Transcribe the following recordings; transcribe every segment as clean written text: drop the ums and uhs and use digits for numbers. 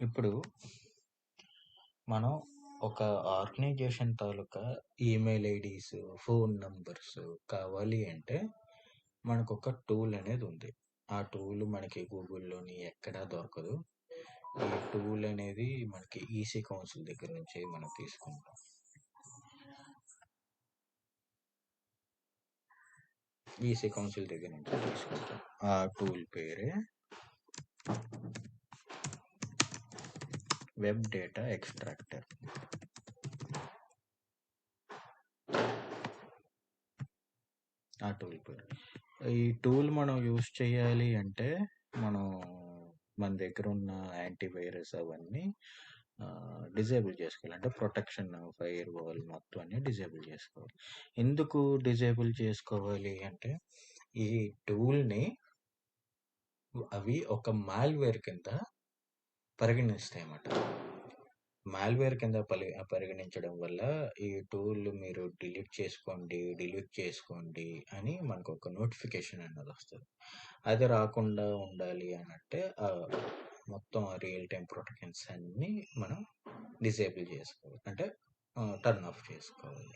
ఇప్పుడు మనం ఒక ఆర్గనైజేషన్ తాలూకా ఈమెయిల్ ఐడీస్, ఫోన్ నంబర్స్ కావాలి అంటే మనకొక టూల్ అనేది ఉంది. ఆ టూల్ మనకి గూగుల్‌లోని ఎక్కడా దొరకదు. ఈ టూల్ అనేది మనకి ఈసీ కౌన్సిల్ దగ్గర నుంచి మనం తీసుకుంటాం. ఈసీ కౌన్సిల్ దగ్గర నుంచి తీసుకుంటాం. ఆ టూల్ పేరే వెబ్ డేటా ఎక్స్ట్రాక్టర్. ఆ టూల్ పేరు. ఈ టూల్ మనం యూస్ చేయాలి అంటే మనం మన దగ్గర ఉన్న యాంటీవైరస్ అవన్నీ డిజేబుల్ చేసుకోవాలి. అంటే ప్రొటెక్షన్, ఫైర్ వాల్ మొత్తం అన్ని డిజేబుల్ చేసుకోవాలి. ఎందుకు డిజేబుల్ చేసుకోవాలి అంటే ఈ టూల్ని అవి ఒక మాల్వేర్ కింద పరిగణిస్తాయి అన్నమాట. మాల్వేర్ కింద పరిగణించడం వల్ల ఈ టూల్ మీరు డిలీట్ చేసుకోండి అని మనకు ఒక నోటిఫికేషన్ అన్నది వస్తుంది. అది రాకుండా ఉండాలి అని అంటే మొత్తం రియల్ టైం ప్రొటెక్షన్స్ అన్ని మనం డిసేబుల్ చేసుకోవాలి, అంటే టర్న్ ఆఫ్ చేసుకోవాలి.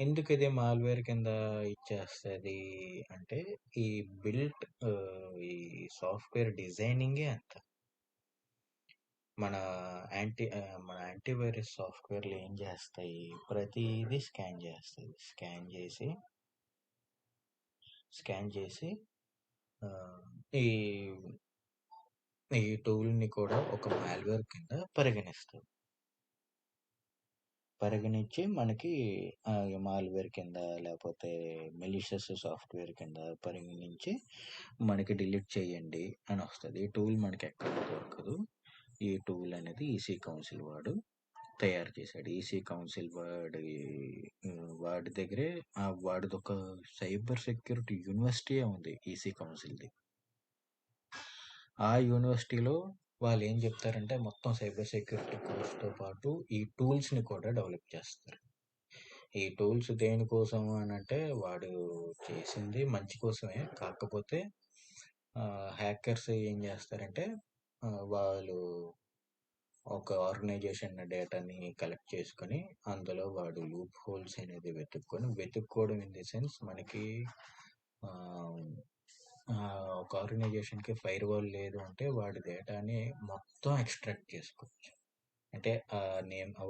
ఎందుకు ఇది మాల్వేర్ కింద ఇచ్చేస్తుంది అంటే ఈ ఈ సాఫ్ట్వేర్ డిజైనింగే అంత. మన యాంటీవైరస్ సాఫ్ట్వేర్లు ఏం చేస్తాయి, ప్రతిదీ స్కాన్ చేస్తాయి. స్కాన్ చేసి ఈ ఈ టూల్ని కూడా ఒక మాల్వేర్ కింద పరిగణించి మనకి మాల్వేర్ కింద లేకపోతే మెలిషియస్ సాఫ్ట్వేర్ కింద పరిగణించి మనకి డిలీట్ చేయండి అని వస్తుంది. ఈ టూల్ మనకి ఎక్కడ దొరకదు. ఈ టూల్ అనేది ఈసీ కౌన్సిల్ వాడు తయారు చేశాడు. ఈసీ కౌన్సిల్ వాడి దగ్గరే వాడిది ఒక సైబర్ సెక్యూరిటీ యూనివర్సిటీ ఉంది ఈసీ కౌన్సిల్ది. ఆ యూనివర్సిటీలో వాళ్ళు ఏం చెప్తారంటే మొత్తం సైబర్ సెక్యూరిటీ కోర్స్తో పాటు ఈ టూల్స్ని కూడా డెవలప్ చేస్తారు. ఈ టూల్స్ దేనికోసం అని అంటే వాడు చేసింది మంచి కోసమే. కాకపోతే హ్యాకర్స్ ఏం చేస్తారంటే వాళ్ళు ఒక ఆర్గనైజేషన్ డేటాని కలెక్ట్ చేసుకొని అందులో వాడు లూప్ హోల్స్ అనేది వెతుక్కోవడం ఇన్ ది సెన్స్ మనకి ఒక ఆర్గనైజేషన్కి ఫైర్ వాల్ లేదు అంటే వాడి డేటాని మొత్తం ఎక్స్ట్రాక్ట్ చేసుకోవచ్చు. అంటే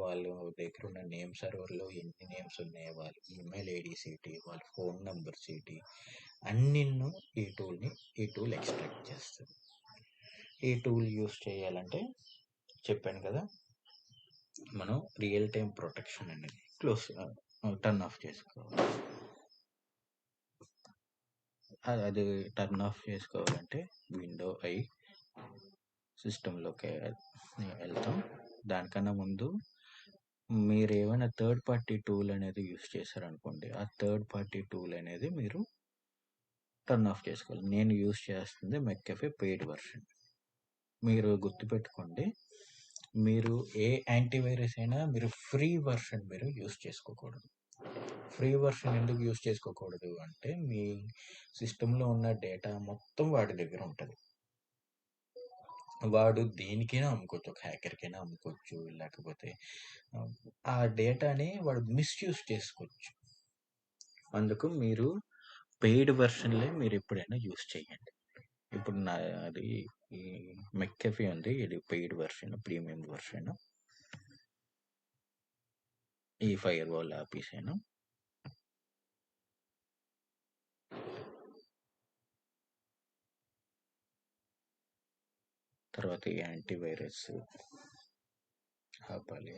వాళ్ళ దగ్గర ఉన్న నేమ్ సర్వర్లో ఎన్ని నేమ్స్ ఉన్నాయో, వాళ్ళ ఈమెయిల్ ఐడీస్ ఏంటి, వాళ్ళ ఫోన్ నెంబర్స్ ఏంటి, అన్నిన్ను ఈ టూల్ ఎక్స్ట్రాక్ట్ చేస్తుంది. ఈ టూల్ యూస్ చేయాలంటే చెప్పాను కదా, మనం రియల్ టైం ప్రొటెక్షన్ అనేది టర్న్ ఆఫ్ చేసుకోవాలి. అది టర్న్ ఆఫ్ చేసుకోవాలంటే విండో సిస్టంలోకి వెళ్తాం. దానికన్నా ముందు మీరు ఏమైనా థర్డ్ పార్టీ టూల్ అనేది యూస్ చేశారనుకోండి, ఆ థర్డ్ పార్టీ టూల్ అనేది మీరు టర్న్ ఆఫ్ చేసుకోవాలి. నేను యూస్ చేస్తుంది మెక్కెఫే పెయిడ్ వర్షన్. మీరు గుర్తుపెట్టుకోండి, మీరు ఏ యాంటీవైరస్ అయినా మీరు ఫ్రీ వర్షన్ మీరు యూస్ చేసుకోకూడదు. ఫ్రీ వర్షన్ ఎందుకు యూస్ చేసుకోకూడదు అంటే మీ సిస్టంలో ఉన్న డేటా మొత్తం వాడి దగ్గర ఉంటుంది. వాడు దేనికైనా అమ్ముకోవచ్చు, ఒక హ్యాకర్కైనా అమ్ముకోవచ్చు, లేకపోతే ఆ డేటాని వాడు మిస్యూజ్ చేసుకోవచ్చు. అందుకు మీరు పెయిడ్ వర్షన్లే మీరు ఎప్పుడైనా యూస్ చేయండి. ఇప్పుడు అది ఈ మెక్కెఫీ ఉంది, ఇది పెయిడ్ వర్షన్, ప్రీమియం వర్షన్. ఈ ఫైర్ వాల్ ఆపేసాను. తర్వాత ఈ యాంటీవైరస్ ఆపాలి.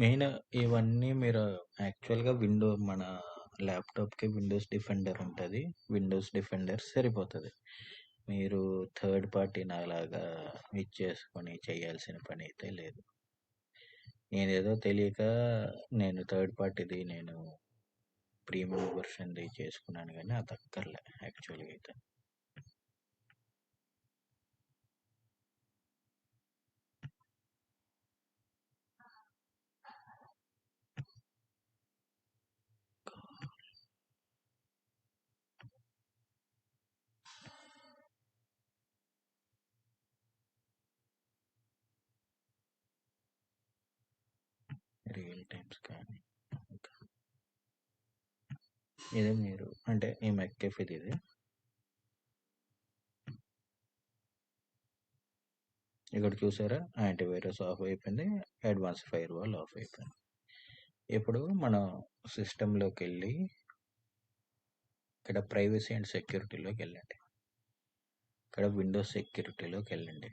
మెయిన్ ఇవన్నీ మీరు యాక్చువల్‌గా మన ల్యాప్‌టాప్‌కి విండోస్ డిఫెండర్ ఉంటది. విండోస్ డిఫెండర్ సరిపోతది. మీరు థర్డ్ పార్టీని అలాగా ఇచ్చేసుకొని చేయాల్సిన పనైతే లేదు. నేనేదో తెలియక థర్డ్ పార్టీది ప్రీమియం వెర్షన్‌ది చేసుకున్నాను గానీ అదక్కర్లే యాక్చువల్‌గా అయితే. Real time scanning. ఓకే. ఇదే మీరు అంటే ఈ మెక్‌కెఫీది ఇది. ఇక్కడ చూసారా? యాంటీవైరస్ ఆఫ్ అయిపోయింది. అడ్వాన్స్ ఫైర్‌వాల్ ఆఫ్ అయిపోయింది. ఇప్పుడు మనం సిస్టమ్‌లోకెళ్ళి ఇక్కడ ప్రైవసీ అండ్ సెక్యూరిటీలోకెళ్ళండి. ఇక్కడ విండోస్ సెక్యూరిటీలోకెళ్ళండి.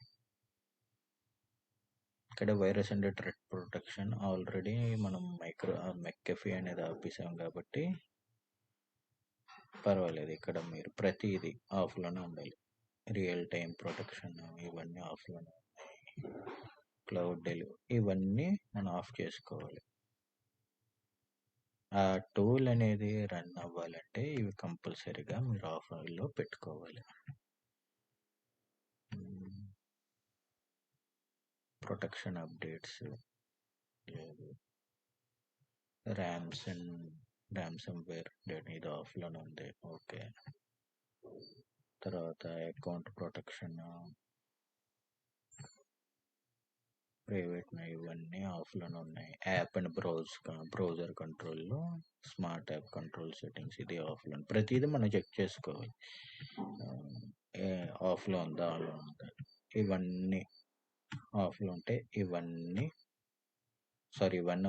ఇక్కడ virus and threat protection already మనం మెక్‌కెఫీ అనేది ఆపేసాం కాబట్టి పర్వాలేదు. ఇక్కడ మీరు ప్రతిదీ ఆఫ్‌లోనే ఉండాలి. రియల్ టైమ్ ప్రొటెక్షన్ ఇవన్నీ ఆఫ్‌లోనే ఉన్నాయి. క్లౌడ్ డెలివరీ ఇవన్నీ మనం ఆఫ్ చేసుకోవాలి. ఆ టూల్ అనేది రన్ అవ్వాలంటే ఇవి కంపల్సరీగా మీరు ఆఫ్లో పెట్టుకోవాలి. ప్రొటెక్షన్ అప్డేట్స్ లేదు. ర్యామ్సమ్ వేర్ ఇది ఆఫ్లోనే ఉంది. ఓకే. తర్వాత అకౌంట్ ప్రొటెక్షన్ ప్రైవేట్ ఇవన్నీ ఆఫ్లోనే ఉన్నాయి. యాప్ అండ్ బ్రౌజర్ కంట్రోల్లో స్మార్ట్ యాప్ కంట్రోల్ సెట్టింగ్స్ ఇది ఆఫ్లో ప్రతిదీ మనం చెక్ చేసుకోవాలి. ఆఫ్లో ఉందా ఆన్లో ఉందా ఇవన్నీ ఆఫ్లో ఉంటే ఇవన్నీ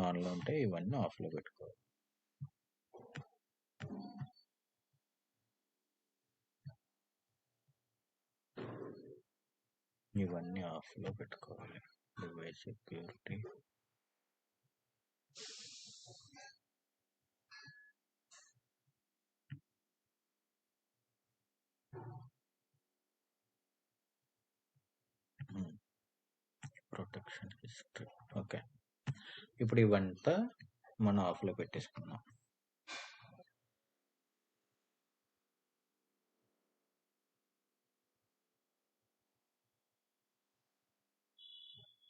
ఆన్లో ఉంటే ఇవన్నీ ఆఫ్లో పెట్టుకోవాలి. ఇవన్నీ ఆఫ్లో పెట్టుకోవాలి. Device security protection history. Okay. ఇప్పుడు ఇవంతా మనం ఆఫ్లో పెట్టేసుకున్నాం.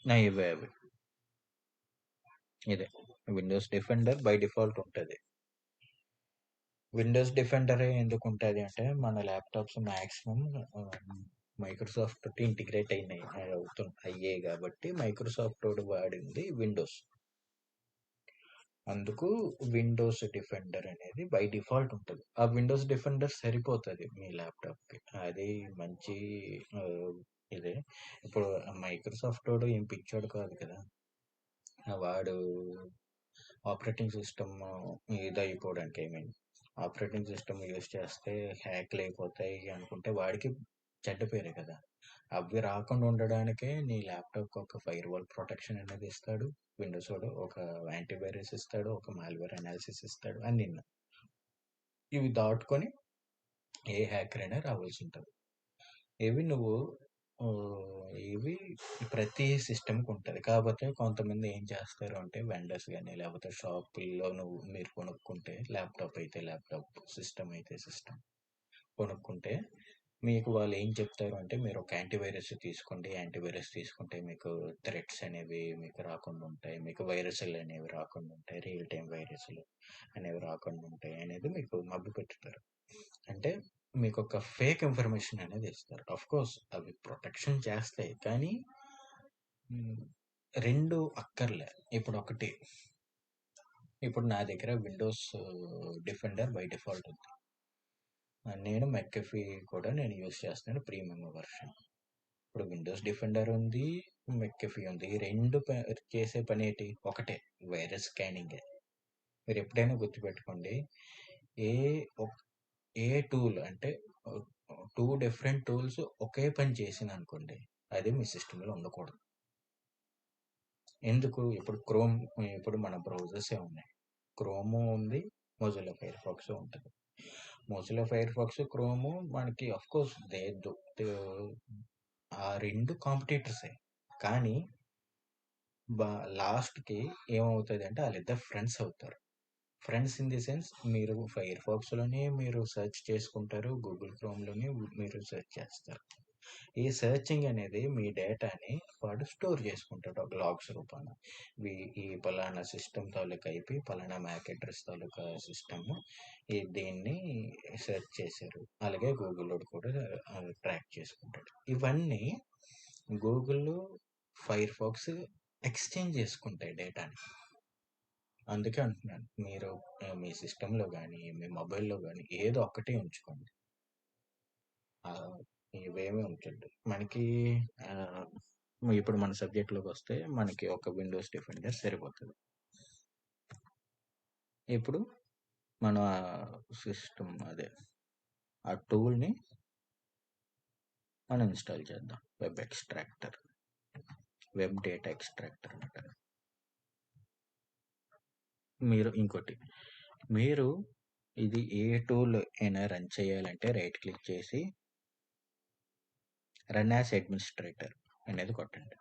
ఇవే అవి ఇదే విండోస్ డిఫెండర్ బై డిఫాల్ట్ ఉంటుంది. విండోస్ డిఫెండర్ ఎందుకు ఉంటుంది అంటే మన ల్యాప్టాప్స్ మ్యాక్సిమం మైక్రోసాఫ్ట్ తోటి ఇంటిగ్రేట్ అయ్యాయి కాబట్టి మైక్రోసాఫ్ట్ తోటి వాడింది విండోస్. అందుకు విండోస్ డిఫెండర్ అనేది బై డిఫాల్ట్ ఉంటుంది. ఆ విండోస్ డిఫెండర్ సరిపోతుంది మీ ల్యాప్టాప్కి. అది మంచి ఇదే. ఇప్పుడు మైక్రోసాఫ్ట్ వాడు ఏం పిచ్చోడు కాదు కదా. వాడు ఆపరేటింగ్ సిస్టమ్ ఇది అయిపోవడానికి ఆపరేటింగ్ సిస్టమ్ యూజ్ చేస్తే హ్యాక్లు అయిపోతాయి అనుకుంటే వాడికి చెడ్డ పేరే కదా. అవి రాకుండా ఉండడానికే నీ ల్యాప్టాప్కి ఒక ఫైర్వాల్ ప్రొటెక్షన్ అనేది ఇస్తాడు విండోస్ వాడు. ఒక యాంటీవైరస్ ఇస్తాడు, ఒక మాల్వేర్ అనాలిసిస్ ఇస్తాడు అన్ని. ఇవి దాటుకొని ఏ హ్యాకర్ అయినా రావాల్సి ఉంటుంది. ఇవి నువ్వు ఇవి ప్రతి సిస్టమ్కి ఉంటుంది. కాకపోతే కొంతమంది ఏం చేస్తారు అంటే వెండర్స్ కానీ లేకపోతే షాపుల్లో మీరు కొనుక్కుంటే ల్యాప్టాప్ అయితే ల్యాప్టాప్, సిస్టమ్ అయితే సిస్టమ్ కొనుక్కుంటే మీకు వాళ్ళు ఏం చెప్తారు అంటే మీరు ఒక యాంటీవైరస్ తీసుకోండి. యాంటీవైరస్ తీసుకుంటే మీకు థ్రెట్స్ అనేవి మీకు రాకుండా ఉంటాయి. మీకు వైరస్లు అనేవి రాకుండా ఉంటాయి. రియల్ టైం వైరస్లు అనేవి రాకుండా ఉంటాయి అనేది మీకు మభ్య పెట్టుతారు. అంటే మీకు ఒక ఫేక్ ఇన్ఫర్మేషన్ అనేది ఇస్తారు. ఆఫ్ కోర్స్ అవి ప్రొటెక్షన్ చేస్తాయి కానీ రెండు అక్కర్లే. ఇప్పుడు నా దగ్గర విండోస్ డిఫెండర్ బై డిఫాల్ట్ ఉంది. నేను మెక్‌ఎఫీ కూడా యూజ్ చేస్తున్నాను ప్రీమియం వెర్షన్. ఇప్పుడు విండోస్ డిఫెండర్ ఉంది, మెక్‌ఎఫీ ఉంది. ఈ రెండు చేసే పని ఏంటి? ఒకటే, వైరస్ స్కానింగే. మీరు ఎప్పుడైనా గుర్తుపెట్టుకోండి. ఏ ఏ టూల్ అంటే 2 డిఫరెంట్ టూల్స్ ఒకే పని చేసిందనుకోండి, అది మీ సిస్టమ్‌లో ఉండకూడదు. ఎందుకు ఇప్పుడు మన బ్రౌజర్సే ఉన్నాయి. క్రోము ఉంది, మొజిల్లా ఫైర్ ఫాక్స్ ఉంటుంది. మొజిల్లా ఫైర్ ఫాక్స్, క్రోము మనకి ఆఫ్ కోర్స్ ఆ రెండు కాంపిటీటర్సే. కానీ లాస్ట్కి ఏమవుతుంది అంటే వాళ్ళిద్దరు ఫ్రెండ్స్ అవుతారు. ఫ్రెండ్స్ ఇన్ ది సెన్స్, మీరు ఫైర్ ఫాక్స్లోనే మీరు సెర్చ్ చేసుకుంటారు, గూగుల్ క్రోమ్లోనే మీరు సెర్చ్ చేస్తారు. ఈ సెర్చింగ్ అనేది మీ డేటాని వాడు స్టోర్ చేసుకుంటాడు ఒక లాగ్స్ రూపాన. ఈ పలానా సిస్టమ్ తాలూకా ఐపి, పలానా మ్యాక్ అడ్రస్ తాలూకా సిస్టమ్ దీన్ని సెర్చ్ చేశారు. అలాగే గూగుల్ కూడా ట్రాక్ చేసుకుంటాడు. ఇవన్నీ గూగుల్, ఫైర్ ఫాక్స్ ఎక్స్చేంజ్ చేసుకుంటాయి డేటాని. అందుకే అంటున్నాను, మీరు మీ సిస్టంలో కానీ మీ మొబైల్లో కానీ ఏదో ఒక్కటి ఉంచుకోండి, ఇవేమీ ఉంచండి. మనకి ఇప్పుడు మన సబ్జెక్ట్లోకి వస్తే మనకి ఒక విండోస్ డిఫెండర్ సరిపోతుంది. ఇప్పుడు మన సిస్టమ్ ఆ టూల్ని మనం ఇన్స్టాల్ చేద్దాం. Web extractor, web data extractor అంటారు. మీరు ఇది ఏ టూల్ అయినా రన్ చేయాలంటే రైట్ క్లిక్ చేసి రన్ యాజ్ అడ్మినిస్ట్రేటర్ అనేది కొట్టండి.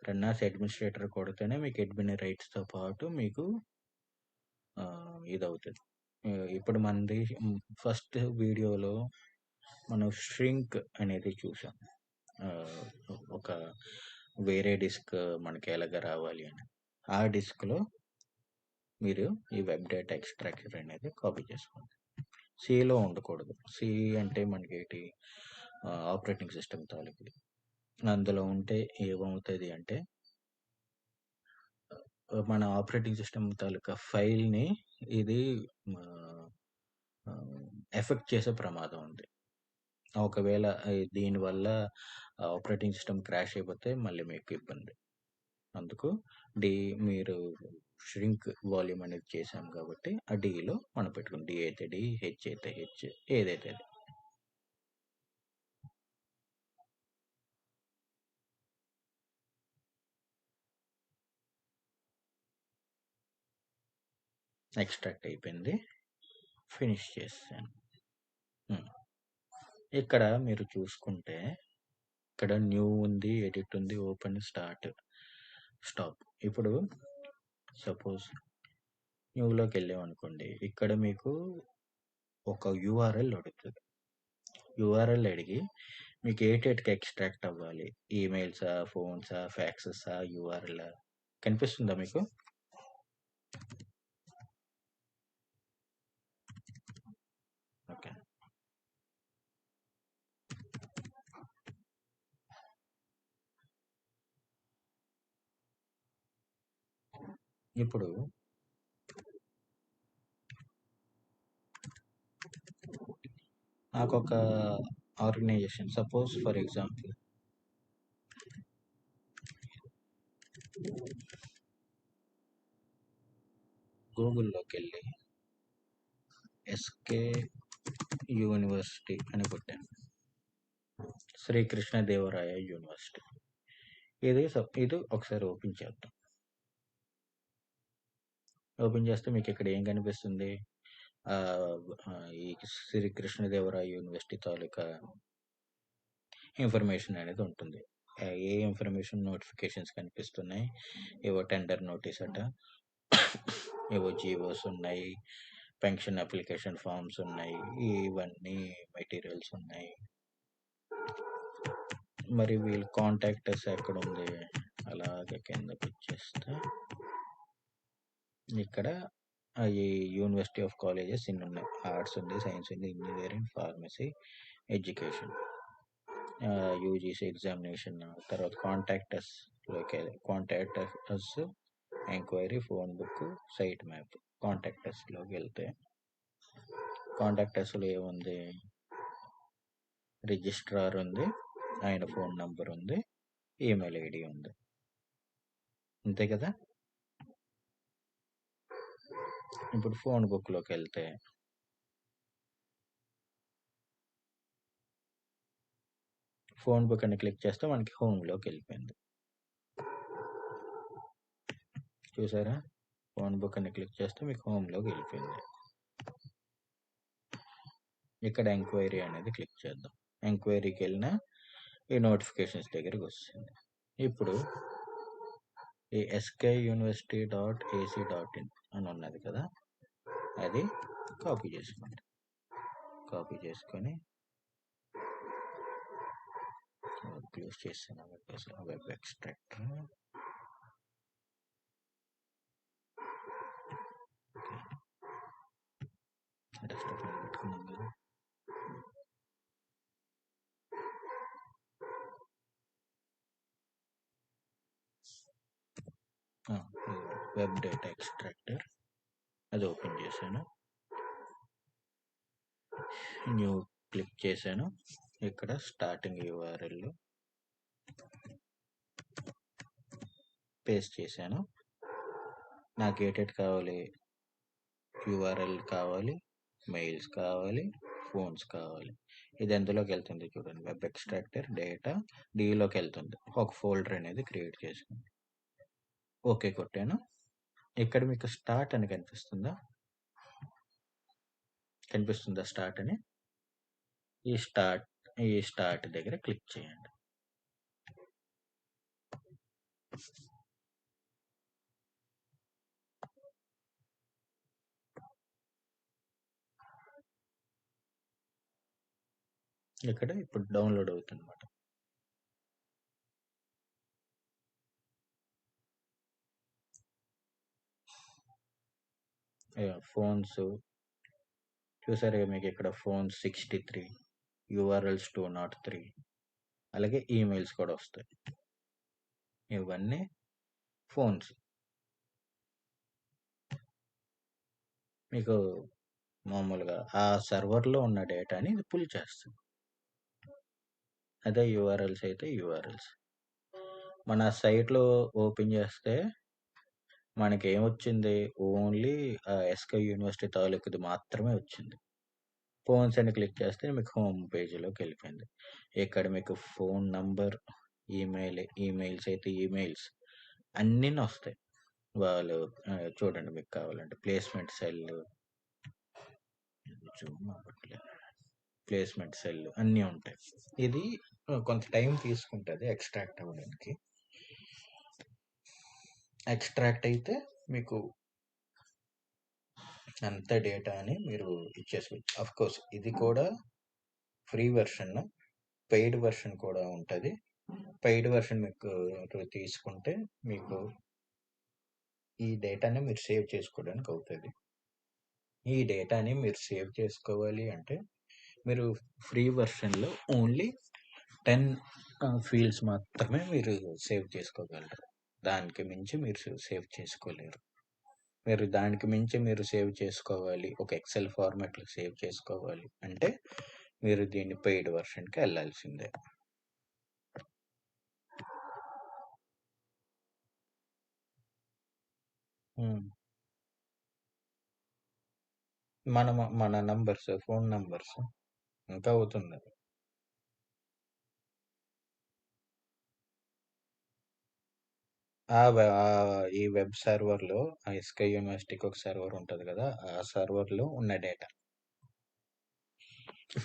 రన్ యాజ్ అడ్మినిస్ట్రేటర్ కొడితేనే మీకు అడ్మిన్ రైట్స్తో పాటు మీకు ఇది అవుతుంది. ఇప్పుడు మనది ఫస్ట్ వీడియోలో మనం ష్రింక్ అనేది చూసాం. ఒక వేరే డిస్క్ మనకి ఎలాగ రావాలి అని. ఆ డిస్క్లో మీరు ఈ వెబ్ డేటా ఎక్స్ట్రాక్టర్ అనేది కాపీ చేసుకోండి. సిలో ఉండకూడదు. సి అంటే మనకి ఏంటి, ఆపరేటింగ్ సిస్టమ్ తాలూకు. అందులో ఉంటే ఏమవుతుంది అంటే మన ఆపరేటింగ్ సిస్టమ్ తాలూకా ఫైల్ని ఇది ఎఫెక్ట్ చేసే ప్రమాదం ఉంది. ఒకవేళ దీనివల్ల ఆపరేటింగ్ సిస్టమ్ క్రాష్ అయిపోతే మళ్ళీ మీకు ఇబ్బంది. అందుకు మీరు ష్రింక్ వాల్యూమ్ అనేది చేసాం కాబట్టి ఆ డీలో మనం పెట్టుకుని, డి అయితే డి, హెచ్ అయితే హెచ్, ఏదైతే అది. ఎక్స్ట్రాక్ట్ అయిపోయింది, ఫినిష్ చేసాను. ఇక్కడ మీరు చూసుకుంటే ఇక్కడ న్యూ ఉంది, ఎడిట్ ఉంది, ఓపెన్, స్టార్ట్, స్టాప్. ఇప్పుడు సపోజ్ న్యూలోకి వెళ్ళామనుకోండి, ఇక్కడ మీకు ఒక యూఆర్ఎల్ అడుగుతుంది. యూఆర్ఎల్ అడిగి మీకు ఏటేటికి ఎక్స్ట్రాక్ట్ అవ్వాలి, ఈమెయిల్సా, ఫోన్సా, ఫ్యాక్సెసా, యూఆర్ఎల్ కనిపిస్తుందా మీకు? ఓకే, ఇప్పుడు నాకు ఒక ఆర్గనైజేషన్, సపోజ్ ఫర్ ఎగ్జాంపుల్ గూగుల్లోకి వెళ్ళి ఎస్కే యూనివర్సిటీ అని కొట్టాను. శ్రీకృష్ణదేవరాయ యూనివర్సిటీ. ఇది ఒకసారి ఓపెన్ చేద్దాం. ఓపెన్ చేస్తే మీకు ఇక్కడ ఏం కనిపిస్తుంది? ఈ శ్రీకృష్ణదేవరాయ యూనివర్సిటీ తాలూకా ఇన్ఫర్మేషన్ అనేది ఉంటుంది. ఏ ఇన్ఫర్మేషన్ నోటిఫికేషన్స్ కనిపిస్తున్నాయి? ఏవో టెండర్ నోటీస్ అట, ఏవో జీవోస్ ఉన్నాయి, పెన్షన్ అప్లికేషన్ ఫామ్స్ ఉన్నాయి, ఇవన్నీ మెటీరియల్స్ ఉన్నాయి. మరి వీళ్ళు కాంటాక్టర్స్ ఎక్కడ ఉంది? అలాగే కిందకి వచ్చేస్తే ఇక్కడ ఈ యూనివర్సిటీ ఆఫ్ కాలేజెస్ ఇన్ని ఉన్నాయి. ఆర్ట్స్ ఉంది, సైన్స్ ఉంది, engineering, pharmacy, education, UGC examination. తర్వాత contactors, enquiry, phone book, site map. కాంటాక్టర్స్లోకి వెళ్తే కాంటాక్టర్స్లో ఏముంది? రిజిస్ట్రార్ ఉంది, ఆయన ఫోన్ నంబర్ ఉంది, ఈమెయిల్ ఐడి ఉంది, అంతే కదా? ఇప్పుడు ఫోన్ బుక్లోకి వెళ్తే ఫోన్ బుక్ అని క్లిక్ చేస్తే మనకి హోమ్లోకి వెళ్ళిపోయింది. చూసారా? ఫోన్ బుక్ అని క్లిక్ చేస్తే మీకు హోమ్లోకి వెళ్ళిపోయింది. ఇక్కడ ఎంక్వైరీ అనేది క్లిక్ చేద్దాం. ఎంక్వైరీకి వెళ్ళిన ఈ నోటిఫికేషన్స్ దగ్గరికి వస్తుంది. ఇప్పుడు ఈ skuniversity.ac.in అని ఉన్నది కదా, అది కాపీ చేసుకోండి. కాపీ చేసుకొని క్లోజ్ చేసాను వెబ్ ఎక్స్ట్రాక్టర్. డెస్క్టాప్ మీద పెట్టుకున్నాం కదా. వెబ్ డేటా ఎక్స్ట్రాక్టర్ అది ఓపెన్ చేశాను. న్యూ క్లిక్ చేశాను. ఇక్కడ స్టార్టింగ్ URL పేస్ట్ చేశాను. నాకు ఏటెట్ కావాలి, URL కావాలి, మెయిల్స్ కావాలి, ఫోన్స్ కావాలి. ఇది ఎందులోకి వెళ్తుంది చూడండి, వెబ్ ఎక్స్ట్రాక్టర్ డేటా డీలోకి వెళ్తుంది. ఒక ఫోల్డర్ అనేది క్రియేట్ చేసుకుంది. ఓకే కొట్టాను. ఇక్కడ మీకు స్టార్ట్ అని కనిపిస్తుందా? స్టార్ట్ అని. ఈ స్టార్ట్ దగ్గర క్లిక్ చేయండి. ఇక్కడ ఇప్పుడు డౌన్లోడ్ అవుతుంది అన్నమాట. ఫోన్స్ చూసారు మీకు ఇక్కడ ఫోన్ 63, URLs 203, అలాగే ఈమెయిల్స్ కూడా వస్తాయి. ఇవన్నీ ఫోన్స్. మీకు మామూలుగా ఆ సర్వర్లో ఉన్న డేటాని ఇది పుల్ చేస్తుంది. అదే URLs అయితే URLs. మన సైట్లో ఓపెన్ చేస్తే మనకి ఏమొచ్చింది, ఓన్లీ ఎస్కే యూనివర్సిటీ తాలూకుది మాత్రమే వచ్చింది. ఫోన్స్ అని క్లిక్ చేస్తే మీకు హోమ్ పేజీలోకి వెళ్ళిపోయింది. ఇక్కడ మీకు ఫోన్ నంబర్, ఈమెయిల్స్ అయితే ఈమెయిల్స్ అన్నీ వస్తాయి. వాళ్ళు చూడండి, మీకు కావాలంటే ప్లేస్మెంట్ సెల్ అన్నీ ఉంటాయి. ఇది కొంత టైం తీసుకుంటుంది ఎక్స్ట్రాక్ట్ అవ్వడానికి. ఎక్స్ట్రాక్ట్ అయితే మీకు అంత డేటా అని మీరు ఇచ్చేసుకోవచ్చు. అఫ్ కోర్స్ ఇది కూడా ఫ్రీ వెర్షన్, పెయిడ్ వెర్షన్ కూడా ఉంటుంది. పెయిడ్ వెర్షన్ మీకు తీసుకుంటే మీకు ఈ డేటాని మీరు సేవ్ చేసుకోవడానికి అవుతుంది. ఈ డేటాని మీరు సేవ్ చేసుకోవాలి అంటే మీరు ఫ్రీ వెర్షన్లో ఓన్లీ 10 ఫీల్డ్స్ మాత్రమే మీరు సేవ్ చేసుకోగలరు. దానికి మించి మీరు సేవ్ చేసుకోలేరు. దానికి మించి మీరు సేవ్ చేసుకోవాలి, ఒక ఎక్సెల్ ఫార్మాట్లో సేవ్ చేసుకోవాలి అంటే మీరు దీన్ని పెయిడ్ వెర్షన్కి వెళ్ళాల్సిందే. మన నంబర్స్, ఫోన్ నంబర్స్ ఇంకా అవుతుంది. ఈ వెబ్ సర్వర్లో ఎస్కే యూనివర్సిటీకి ఒక సర్వర్ ఉంటుంది కదా, ఆ సర్వర్లో ఉన్న డేటా.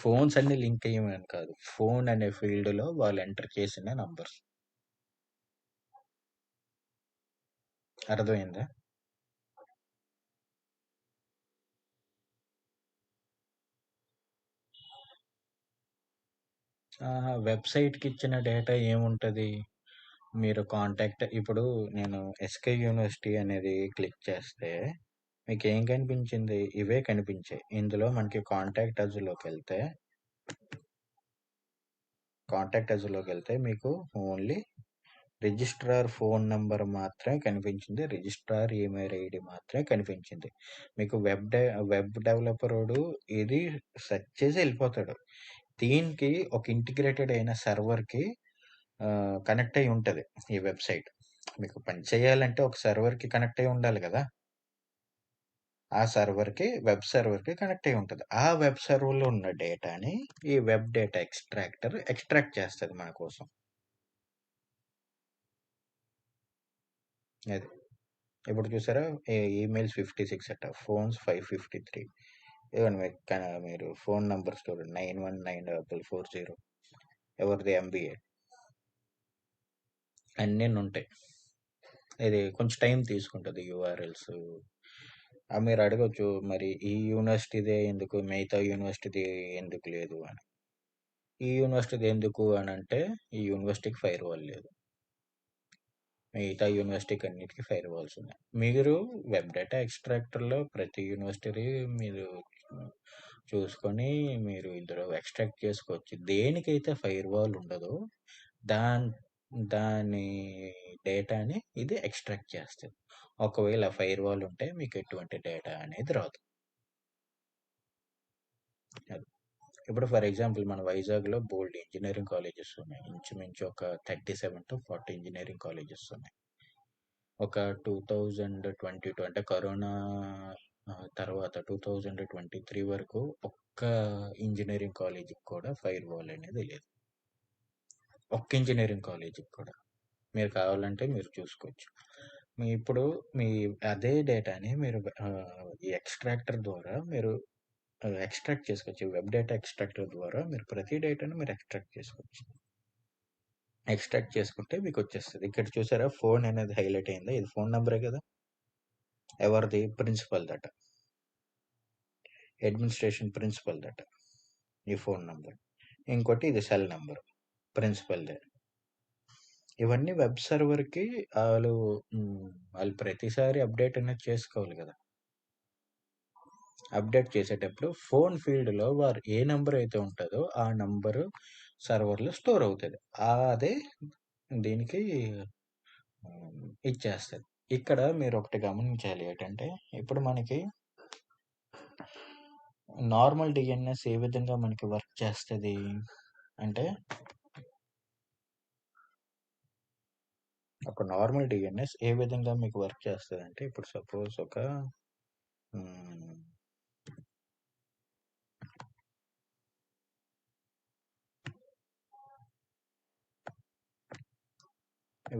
ఫోన్స్ అన్ని లింక్ అయ్యమని కాదు, ఫోన్ అనే ఫీల్డ్లో వాళ్ళు ఎంటర్ చేసిన నంబర్స్. అర్థమైందా? వెబ్సైట్కి ఇచ్చిన డేటా ఏముంటుంది, మీరు కాంటాక్ట్. ఇప్పుడు నేను ఎస్కే యూనివర్సిటీ అనేది క్లిక్ చేస్తే మీకు ఏం కనిపించింది, ఇవే కనిపించాయి. ఇందులో మనకి కాంటాక్ట్ అజ్లోకి వెళ్తే మీకు ఓన్లీ రిజిస్ట్రార్ ఫోన్ నెంబర్ మాత్రమే కనిపించింది, రిజిస్ట్రార్ ఈమెయిల్ ఐడి మాత్రమే కనిపించింది. మీకు వెబ్ డెవలపరోడు ఇది సెర్చ్ చేసి వెళ్ళిపోతాడు. దీనికి ఒక ఇంటిగ్రేటెడ్ అయిన సర్వర్కి కనెక్ట్ అయి ఉంటుంది ఈ వెబ్సైట్. మీకు పని చేయాలంటే ఒక సర్వర్కి కనెక్ట్ అయి ఉండాలి కదా, ఆ సర్వర్కి వెబ్ సర్వర్కి కనెక్ట్ అయి ఉంటుంది. ఆ వెబ్ సర్వర్లో ఉన్న డేటాని ఈ వెబ్ డేటా ఎక్స్ట్రాక్టర్ ఎక్స్ట్రాక్ట్ చేస్తుంది మన కోసం. అది ఇప్పుడు చూసారా, ఈమెయిల్స్ 56 అట, ఫోన్స్ 553. ఇవ్వండి మీరు ఫోన్ నంబర్స్ చూడండి, 919440. ఎవరిది? ఎంబీఏ. అన్నీ ఉంటాయి. ఇది కొంచెం టైం తీసుకుంటుంది యూఆర్ఎల్స్. మీరు అడగచ్చు, మరి ఈ యూనివర్సిటీదే ఎందుకు, మిగతా యూనివర్సిటీది ఎందుకు లేదు అని. ఈ యూనివర్సిటీది ఎందుకు అని అంటే, ఈ యూనివర్సిటీకి ఫైర్ వాల్ లేదు. మిగతా యూనివర్సిటీకి అన్నిటికీ ఫైర్ వాల్స్ ఉన్నాయి. మీరు వెబ్ డేటా ఎక్స్ట్రాక్టర్లో ప్రతి యూనివర్సిటీ మీరు చూసుకొని మీరు ఇందులో ఎక్స్ట్రాక్ట్ చేసుకోవచ్చు. దేనికైతే ఫైర్ వాల్ ఉండదో దాని దాని డేటాని ఇది ఎక్స్ట్రాక్ట్ చేస్తుంది. ఒకవేళ ఫైర్ వాల్ ఉంటే మీకు ఎటువంటి డేటా అనేది రాదు. అది. ఇప్పుడు ఫర్ ఎగ్జాంపుల్ మన వైజాగ్లో బోల్డ్ ఇంజనీరింగ్ కాలేజెస్ ఉన్నాయి. ఇంచుమించు ఒక 37 to 40 ఇంజనీరింగ్ కాలేజెస్ ఉన్నాయి. ఒక 2022 అంటే కరోనా తర్వాత 2023 వరకు ఒక్క ఇంజనీరింగ్ కాలేజీకి కూడా ఫైర్ వాల్ అనేది లేదు. ఒక్క ఇంజనీరింగ్ కాలేజీకి కూడా. మీరు కావాలంటే మీరు చూసుకోవచ్చు. ఇప్పుడు మీ అదే డేటాని మీరు ఈ ఎక్స్ట్రాక్టర్ ద్వారా మీరు ఎక్స్ట్రాక్ట్ చేసుకోవచ్చు. వెబ్ డేటా ఎక్స్ట్రాక్టర్ ద్వారా మీరు ప్రతి డేటాను మీరు ఎక్స్ట్రాక్ట్ చేసుకోవచ్చు. ఎక్స్ట్రాక్ట్ చేసుకుంటే మీకు వచ్చేస్తుంది. ఇక్కడ చూసారా, ఫోన్ అనేది హైలైట్ అయిందా? ఇది ఫోన్ నెంబరే కదా. ఎవరిది? ప్రిన్సిపల్ దట, అడ్మినిస్ట్రేషన్ ప్రిన్సిపల్ దట ఈ ఫోన్ నెంబర్. ఇంకోటి ఇది సెల్ నెంబర్ ప్రిన్సిపల్దే. ఇవన్నీ వెబ్ సర్వర్కి వాళ్ళు ప్రతిసారి అప్డేట్ అనేది చేసుకోవాలి కదా. అప్డేట్ చేసేటప్పుడు ఫోన్ ఫీల్డ్లో వారు ఏ నెంబర్ అయితే ఉంటుందో ఆ నంబరు సర్వర్లో స్టోర్ అవుతుంది. అదే దీనికి ఇచ్చేస్తుంది. ఇక్కడ మీరు ఒకటి గమనించాలి ఏంటంటే, ఇప్పుడు మనకి నార్మల్ డిఎన్ఎస్ ఏ విధంగా మనకి వర్క్ చేస్తుంది అంటే, ఒక నార్మల్ డిఎన్ఎస్ ఏ విధంగా మీకు వర్క్ చేస్తుంది అంటే, ఇప్పుడు సపోజ్ ఒక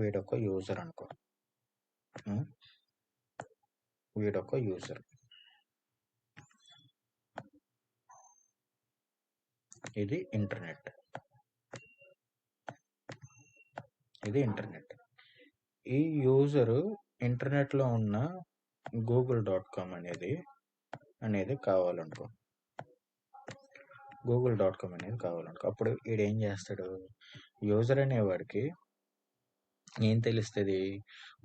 వీడొక యూజర్ అనుకో, వీడొక యూజర్, ఇది ఇంటర్నెట్, ఇది ఇంటర్నెట్. ఈ యూజరు ఇంటర్నెట్లో ఉన్న google.com అనేది కావాలనుకో, google.com అనేది కావాలనుకో, అప్పుడు వీడేం చేస్తాడు, యూజర్ అనేవాడికి ఏం తెలుస్తుంది?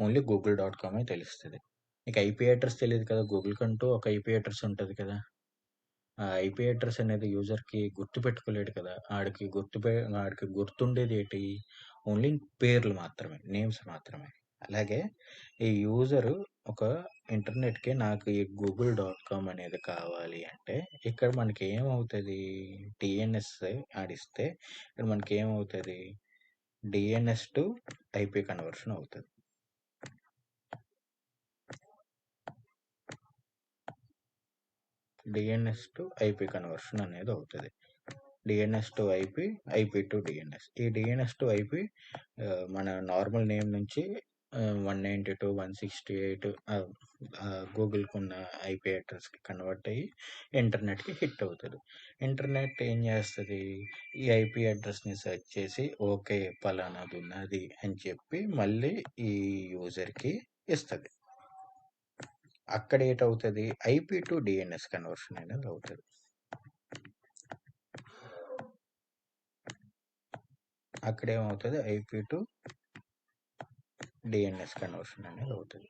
ఓన్లీ google.com తెలుస్తుంది. నీకు ఐపీ అడ్రస్ తెలియదు కదా. గూగుల్ కంటూ ఒక ఐపీ అడ్రస్ ఉంటుంది కదా. ఆ ఐపీ అడ్రస్ అనేది యూజర్కి గుర్తు పెట్టుకోలేడు కదా. ఆడికి గుర్తుండేది ఏంటి? ఓన్లీ పేర్లు మాత్రమే, నేమ్స్ మాత్రమే. అలాగే ఈ యూజరు ఒక ఇంటర్నెట్కి నాకు ఈ google.com అనేది కావాలి అంటే, ఇక్కడ మనకి ఏమవుతుంది, డిఎన్ఎస్ ఆడిస్తే ఇక్కడ మనకి ఏమవుతుంది, డిఎన్ఎస్ టు ఐపీ కన్వర్షన్ అవుతుంది. డిఎన్ఎస్ టు ఐపీ కన్వర్షన్ అనేది అవుతుంది. DNS to IP, IP to DNS. ఈ డిఎన్ఎస్ టు ఐపీ మన నార్మల్ నేమ్ నుంచి 192.168 గూగుల్కి ఉన్న ఐపీ అడ్రస్కి కన్వర్ట్ అయ్యి ఇంటర్నెట్కి హిట్ అవుతుంది. ఇంటర్నెట్ ఏం చేస్తుంది, ఈ ఐపీ అడ్రస్ని సెర్చ్ చేసి ఓకే పలానాది ఉన్నది అని చెప్పి మళ్ళీ ఈ యూజర్కి ఇస్తుంది. అక్కడ ఏటవుతుంది, ఐపీ టు డిఎన్ఎస్ కన్వర్షన్ అనేది అవుతుంది. అక్కడ ఏమవుతుంది, ఐపీ టు డిఎన్ఎస్ కన్వర్షన్ అనేది అవుతుంది.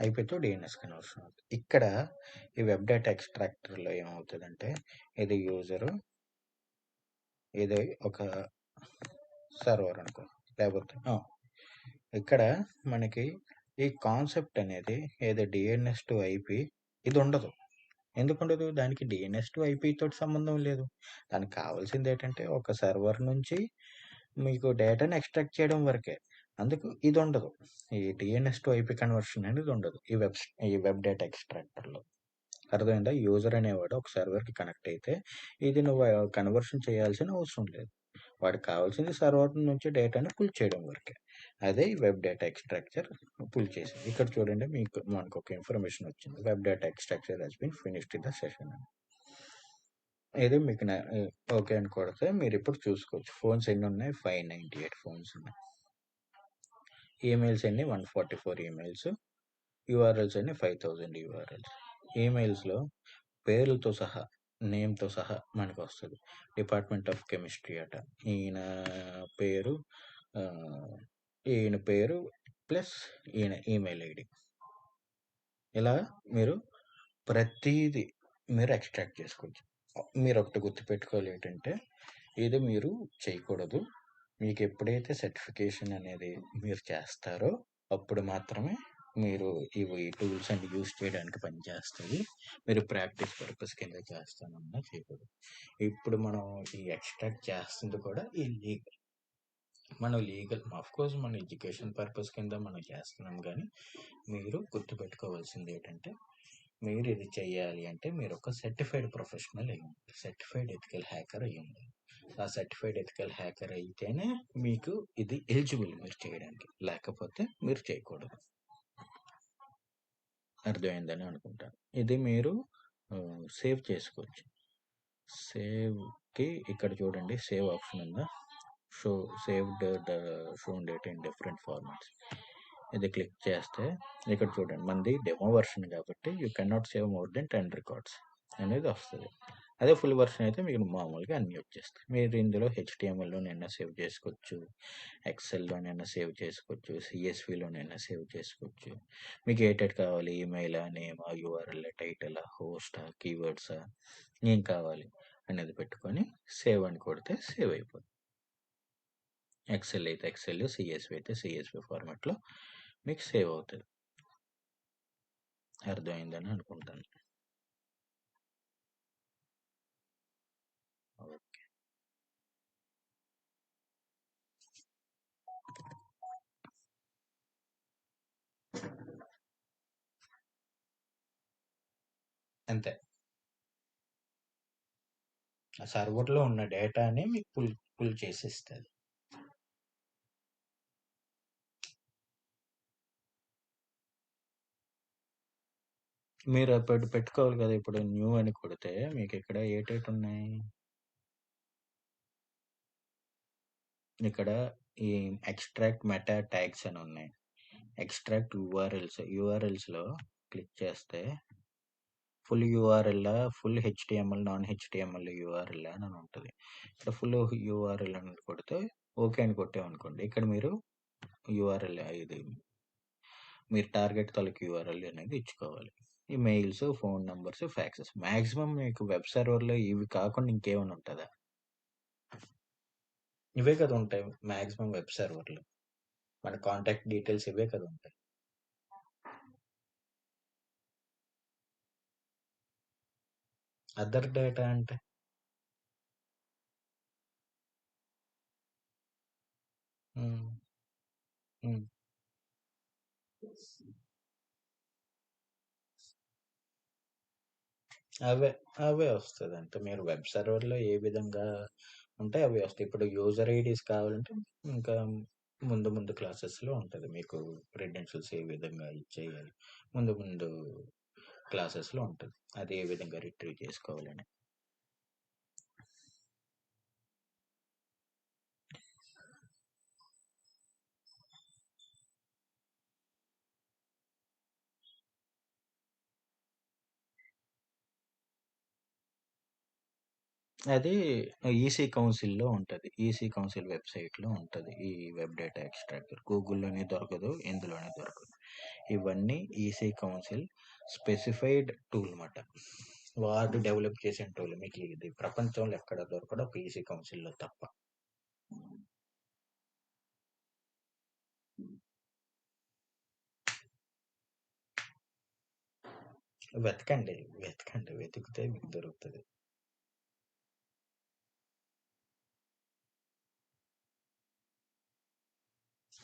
ఐపీ టు డిఎన్ఎస్ కన్వర్షన్ అవుతుంది. ఇక్కడ ఈ వెబ్ డేటా ఎక్స్ట్రాక్టర్లో ఏమవుతుందంటే, ఇది యూజరు, ఇది ఒక సర్వర్ అనుకో, లేకపోతే ఇక్కడ మనకి ఈ కాన్సెప్ట్ అనేది ఏదో డిఎన్ఎస్ టు ఐపీ ఇది ఉండదు. ఎందుకు ఉండదు? దానికి డిఎన్ఎస్ టు ఐపీ తోటి సంబంధం లేదు. దానికి కావాల్సింది ఏంటంటే ఒక సర్వర్ నుంచి మీకు డేటాని ఎక్స్ట్రాక్ట్ చేయడం వరకే. అందుకు ఇది ఉండదు. ఈ డిఎన్ఎస్ టు ఐపీ కన్వర్షన్ అనేది ఉండదు ఈ వెబ్ డేటా ఎక్స్ట్రాక్టర్లో. అర్థమైందా? యూజర్ అనేవాడు ఒక సర్వర్కి కనెక్ట్ అయితే ఇది నువ్వు కన్వర్షన్ చేయాల్సిన అవసరం లేదు. వాడికి కావాల్సింది సర్వర్ నుంచి డేటాని పుల్ చేయడం వరకే. అదే వెబ్ డేటా ఎక్స్ట్రాక్చర్ పుల్ చేసింది. ఇక్కడ చూడండి మనకు ఒక ఇన్ఫర్మేషన్ వచ్చింది. Web data extraction has been finished in the session అని. ఇది మీకు ఓకే అని కొడితే మీరు ఇప్పుడు చూసుకోవచ్చు. ఫోన్స్ ఎన్ని ఉన్నాయి? 598 ఫోన్స్ ఉన్నాయి. ఈమెయిల్స్ ఎన్ని? 144 ఈమెయిల్స్. యూఆర్ఎల్స్ ఎన్ని? 5000 యూఆర్ఎల్స్. ఈమెయిల్స్లో పేర్లతో సహా, నేమ్తో సహా మనకు వస్తుంది. డిపార్ట్మెంట్ ఆఫ్ కెమిస్ట్రీ అట, ఈయన పేరు, ఈయన పేరు ప్లస్ ఈయన ఈమెయిల్ ఐడి. ఇలా మీరు ప్రతిదీ మీరు ఎక్స్ట్రాక్ట్ చేసుకోవచ్చు. మీరు ఒకటి గుర్తుపెట్టుకోవాలి ఏంటంటే, ఇది మీరు చేయకూడదు. మీకు ఎప్పుడైతే సర్టిఫికేషన్ అనేది మీరు చేస్తారో అప్పుడు మాత్రమే మీరు ఇవి టూల్స్ అన్ని యూస్ చేయడానికి పనిచేస్తుంది. మీరు ప్రాక్టీస్ పర్పస్ కింద చేస్తానన్నా చేయకూడదు. ఇప్పుడు మనం ఈ ఎక్స్ట్రాక్ట్ చేస్తుంది కూడా ఈ లీగల్. మనం లీగల్ కోర్స్ మన ఎడ్యుకేషన్ పర్పస్ కింద మనం చేస్తున్నాం, కానీ మీరు గుర్తుపెట్టుకోవాల్సింది ఏంటంటే, మీరు ఇది చేయాలి అంటే మీరు ఒక సర్టిఫైడ్ ప్రొఫెషనల్ అయ్యి ఉండాలి. సర్టిఫైడ్ ఎథికల్ హ్యాకర్ అయ్యి ఉండాలి. ఆ సర్టిఫైడ్ ఎథికల్ హ్యాకర్ అయితేనే మీకు ఇది ఎలిజిబుల్ మీరు చేయడానికి, లేకపోతే మీరు చేయకూడదు. అర్థమైందని అనుకుంటాను. ఇది మీరు సేవ్ చేసుకోవచ్చు. సేవ్కి ఇక్కడ చూడండి, సేవ్ ఆప్షన్ ఉందా? Saved the shown data in different formats. ఇది క్లిక్ చేస్తే ఇక్కడ చూడండి, మనది డెమో వర్షన్ కాబట్టి you can not save more than 10 records అనేది వస్తుంది. అదే ఫుల్ వర్షన్ అయితే మీకు మామూలుగా అన్నీ వచ్చేస్తాయి. మీరు ఇందులో హెచ్టిఎంఎల్లోనైనా సేవ్ చేసుకోవచ్చు, ఎక్సెల్లోనైనా సేవ్ చేసుకోవచ్చు, సిఎస్విలోనైనా సేవ్ చేసుకోవచ్చు. మీకు ఏటెడ్ కావాలి, ఈమెయిలా, నేమా, యూఆర్ఎల్, టైటిల్, హోస్టా, కీవర్డ్సా, ఏం కావాలి అనేది పెట్టుకొని సేవ్ అని కొడితే సేవ్ అయిపోతుంది. ఎక్సెల్ అయితే ఎక్సెల్, సిఎస్వి అయితే సిఎస్వి ఫార్మాట్లో మీకు సేవ్ అవుతుంది. అర్థమైందని అనుకుంటాను. ఓకే. అంతే. ఆ సర్వర్లో ఉన్న డేటాని మీకు పుల్ చేసి ఇస్తుంది. మీరు అప్పుడు పెట్టుకోవాలి కదా. ఇప్పుడు న్యూ అని కొడితే మీకు ఇక్కడ ఏటేటి ఉన్నాయి? ఇక్కడ ఈ ఎక్స్ట్రాక్ట్ మెటా ట్యాగ్స్ అని ఉన్నాయి. ఎక్స్ట్రాక్ట్ యూఆర్ఎల్స్లో క్లిక్ చేస్తే full URL, full HTML, non HTML URL అని ఉంటుంది. ఇక్కడ ఫుల్ యూఆర్ఎల్ అని కొడితే ఓకే అని కొట్టామనుకోండి, ఇక్కడ మీరు యూఆర్ఎల్ ఇది మీరు టార్గెట్ తాలూకు యూఆర్ఎల్ అనేది ఇచ్చుకోవాలి. ఈ మెయిల్స్, ఫోన్ నెంబర్స్, ఫ్యాక్సెస్. మ్యాక్సిమం మీకు వెబ్ సర్వర్లో ఇవి కాకుండా ఇంకేమైనా ఉంటుందా? ఇవే కదా ఉంటాయి మ్యాక్సిమం వెబ్ సర్వర్లో. మన కాంటాక్ట్ డీటెయిల్స్ ఇవే కదా ఉంటాయి. అదర్ డేటా అంటే ఉమ్, ఉమ్. అవే అవే వస్తుంది. అంటే మీరు వెబ్ సర్వర్లో ఏ విధంగా ఉంటే అవి వస్తాయి. ఇప్పుడు యూజర్ ఐడీస్ కావాలంటే ఇంకా ముందు ముందు క్లాసెస్లో ఉంటుంది. మీకు క్రెడెన్షియల్స్ ఏ విధంగా ఇచ్చేయాలి ముందు ముందు క్లాసెస్లో ఉంటుంది. అది ఏ విధంగా రిట్రీవ్ చేసుకోవాలని. అది ఈసీ కౌన్సిల్లో ఉంటుంది. ఈసీ కౌన్సిల్ వెబ్సైట్లో ఉంటుంది ఈ వెబ్ డేటా ఎక్స్ట్రాక్టర్. గూగుల్లోనే దొరకదు, ఎందులోనే దొరకదు. ఇవన్నీ ఈసీ కౌన్సిల్ స్పెసిఫైడ్ టూల్ అన్నమాట. వాడు డెవలప్ చేసిన టూల్. మీకు ఇది ప్రపంచంలో ఎక్కడ దొరకదు, ఒక ఈసీ కౌన్సిల్లో తప్ప. వెతకండి, వెతకండి, వెతికితే మీకు దొరుకుతుంది.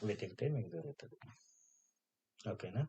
వెతికితే మీకు దొరుకుతుంది. ఓకేనా?